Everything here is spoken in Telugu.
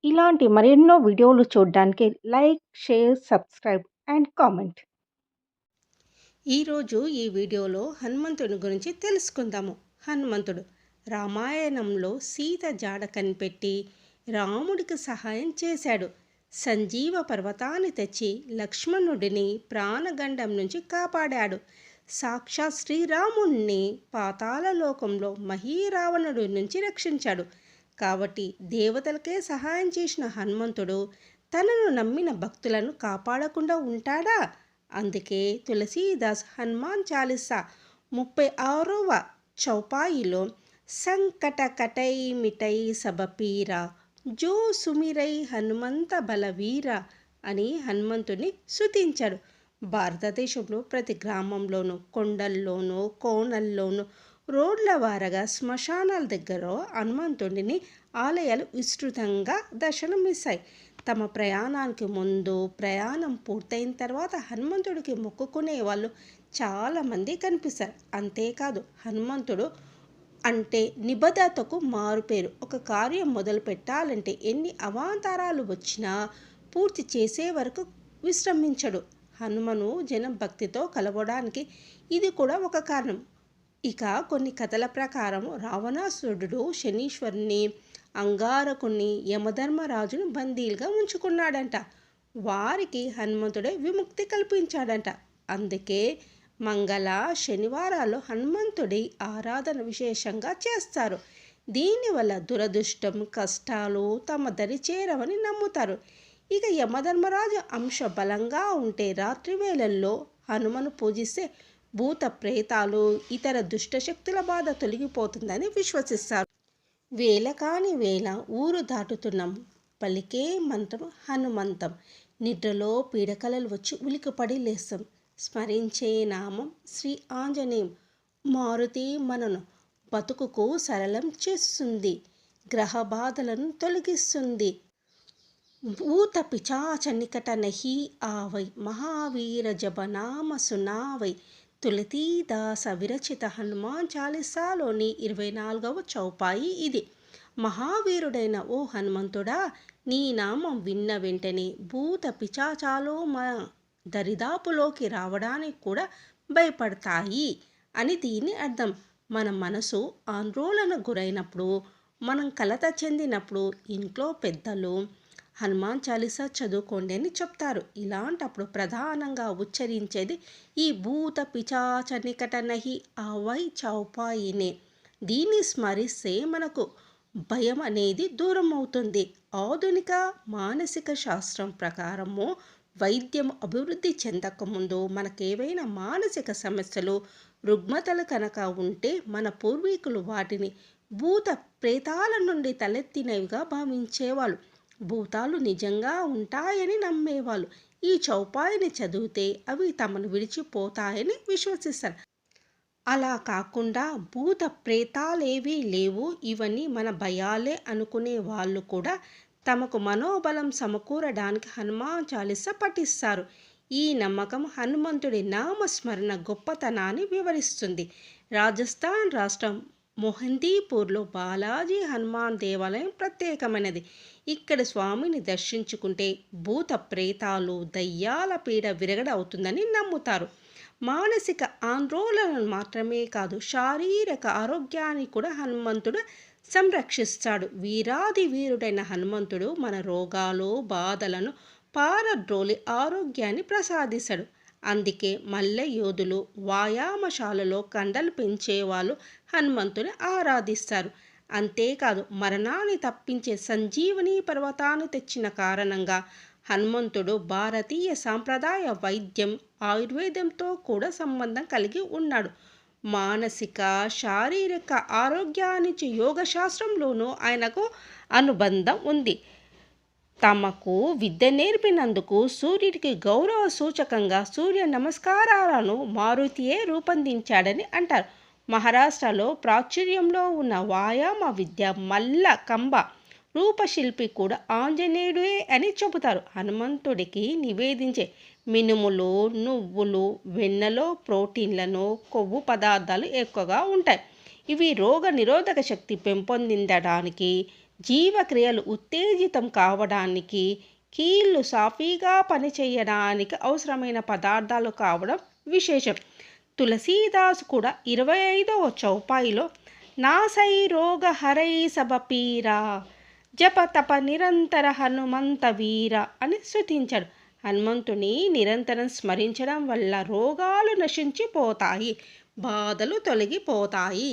ఇలాంటి మరెన్నో వీడియోలు చూడడానికి like, share, subscribe and comment. ఈరోజు ఈ వీడియోలో హనుమంతుని గురించి తెలుసుకుందాము. హనుమంతుడు రామాయణంలో సీత జాడ కనిపెట్టి రాముడికి సహాయం చేశాడు. సంజీవ పర్వతాన్ని తెచ్చి లక్ష్మణుడిని ప్రాణగండం నుంచి కాపాడాడు. సాక్షాత్ శ్రీరాముణ్ణి పాతాళ లోకంలో మహీరావణుడి నుంచి రక్షించాడు. కాబట్టి దేవతలకే సహాయం చేసిన హనుమంతుడు తనను నమ్మిన భక్తులను కాపాడకుండా ఉంటాడా? అందుకే తులసీదాస్ హనుమాన్ చాలీసా 36వ చౌపాయిలో సంకట కటై మిటై సబ పీరా జో సుమిరై హనుమంత బలవీర అని హనుమంతుని స్తుతించాడు. భారతదేశంలో ప్రతి గ్రామంలోనూ, కొండల్లోనూ, కోనల్లోనూ, రోడ్ల వారగా, శ్మశానాల దగ్గర హనుమంతుడిని ఆలయాలు విస్తృతంగా దర్శనమిస్తాయి. తమ ప్రయాణానికి ముందు, ప్రయాణం పూర్తయిన తర్వాత హనుమంతుడికి మొక్కుకునే వాళ్ళు చాలామంది కనిపిస్తారు. అంతేకాదు, హనుమంతుడు అంటే నిబద్ధతకు మారుపేరు. ఒక కార్యం మొదలు పెట్టాలంటే ఎన్ని అవాంతరాలు వచ్చినా పూర్తి చేసే వరకు విశ్రమించడు. హనుమను జనం భక్తితో కలవడానికి ఇది కూడా ఒక కారణం. ఇక కొన్ని కథల ప్రకారం రావణాసురుడు శనీశ్వరుని, అంగారకుని, యమధర్మరాజును బందీలుగా ఉంచుకున్నాడంట. వారికి హనుమంతుడే విముక్తి కల్పించాడంట. అందుకే మంగళ, శనివారాల్లో హనుమంతుడి ఆరాధన విశేషంగా చేస్తారు. దీనివల్ల దురదృష్టం, కష్టాలు తమ దరి చేరవని నమ్ముతారు. ఇక యమధర్మరాజు అంశ బలంగా ఉంటే రాత్రి వేళల్లో హనుమను పూజిస్తే భూత ప్రేతాలు, ఇతర దుష్టశక్తుల బాధ తొలగిపోతుందని విశ్వసిస్తారు. వేల కాని వేల ఊరు దాటుతున్నాం, పలికే మంత్రం హనుమంతం. నిద్రలో పీడకలలు వచ్చి ఉలికిపడి లేస్తాం. స్మరించే నామం శ్రీ ఆంజనేయం. మారుతి మనను బతుకుకు సరళం చేస్తుంది, గ్రహ బాధలను తొలగిస్తుంది. భూత పిచాచ నికట నహి ఆవై, మహావీర జపనామ సునావై. తులసీదాస విరచిత హనుమాన్ చాలీసాలోని 24వ చౌపాయి ఇది. మహావీరుడైన ఓ హనుమంతుడా, నీ నామం విన్న వెంటనే భూత పిచాచాలు మన దరిదాపులోకి రావడానికి కూడా భయపడతాయి అని దీని అర్థం. మన మనసు ఆందోళనకు గురైనప్పుడు, మనం కలత చెందినప్పుడు ఇంట్లో పెద్దలు హనుమాన్ చాలీసా చదువుకోండి అని చెప్తారు. ఇలాంటప్పుడు ప్రధానంగా ఉచ్చరించేది ఈ భూత పిచాచ నికట నహి ఆవై చౌపాయినే. దీన్ని స్మరిస్తే మనకు భయం అనేది దూరం అవుతుంది. ఆధునిక మానసిక శాస్త్రం ప్రకారము వైద్యం అభివృద్ధి చెందకముందు మనకేవైనా మానసిక సమస్యలు, రుగ్మతలు కనుక ఉంటే మన పూర్వీకులు వాటిని భూత ప్రేతాల నుండి తలెత్తినవిగా భావించేవాళ్ళు. భూతాలు నిజంగా ఉంటాయని నమ్మేవాళ్ళు. ఈ చౌపాయిని చదివితే అవి తమను విడిచిపోతాయని విశ్వసిస్తారు. అలా కాకుండా భూత ప్రేతాలేవీ లేవు, ఇవన్నీ మన భయాలే అనుకునే వాళ్ళు కూడా తమకు మనోబలం సమకూరడానికి హనుమాన్ చాలీసా పఠిస్తారు. ఈ నమ్మకం హనుమంతుడి నామస్మరణ గొప్పతనాన్ని వివరిస్తుంది. రాజస్థాన్ రాష్ట్రం మొహందీపూర్లో బాలాజీ హనుమాన్ దేవాలయం ప్రత్యేకమైనది. ఇక్కడ స్వామిని దర్శించుకుంటే భూత ప్రేతాలు, దయ్యాల పీడ విరగడవుతుందని నమ్ముతారు. మానసిక ఆందోళనలు మాత్రమే కాదు, శారీరక ఆరోగ్యాన్ని కూడా హనుమంతుడు సంరక్షిస్తాడు. వీరాది వీరుడైన హనుమంతుడు మన రోగాలు, బాధలను పారద్రోలి ఆరోగ్యాన్ని ప్రసాదిస్తాడు. అందుకే మల్లె యోధులు, వ్యాయామశాలలో కండలు పెంచేవాళ్ళు హనుమంతుని ఆరాధిస్తారు. అంతేకాదు, మరణాన్ని తప్పించే సంజీవని పర్వతాన్ని తెచ్చిన కారణంగా హనుమంతుడు భారతీయ సాంప్రదాయ వైద్యం, ఆయుర్వేదంతో కూడా సంబంధం కలిగి ఉన్నాడు. మానసిక, శారీరక ఆరోగ్యాన్నిచ్చే యోగశాస్త్రంలోనూ ఆయనకు అనుబంధం ఉంది. తమకు విద్య నేర్పినందుకు సూర్యుడికి గౌరవ సూచకంగా సూర్య నమస్కారాలను మారుతియే రూపొందించాడని అంటారు. మహారాష్ట్రలో ప్రాచుర్యంలో ఉన్న వ్యాయామ విద్య మల్ల కంబ రూపశిల్పి కూడా ఆంజనేయుడే అని చెబుతారు. హనుమంతుడికి నివేదించే మినుములు, నువ్వులు, వెన్నలో ప్రోటీన్లను, కొవ్వు పదార్థాలు ఎక్కువగా ఉంటాయి. ఇవి రోగ నిరోధక శక్తి పెంపొందించడానికి, జీవక్రియలు ఉత్తేజితం కావడానికి, కీళ్ళు సాఫీగా పనిచేయడానికి అవసరమైన పదార్థాలు కావడం విశేషం. తులసీదాసు కూడా 25వ చౌపాయిలో నాసై రోగ హరై సబ పీరా జప తప నిరంతర హనుమంత వీర అని స్తుతించాడు. హనుమంతుని నిరంతరం స్మరించడం వల్ల రోగాలు నశించిపోతాయి, బాధలు తొలగిపోతాయి.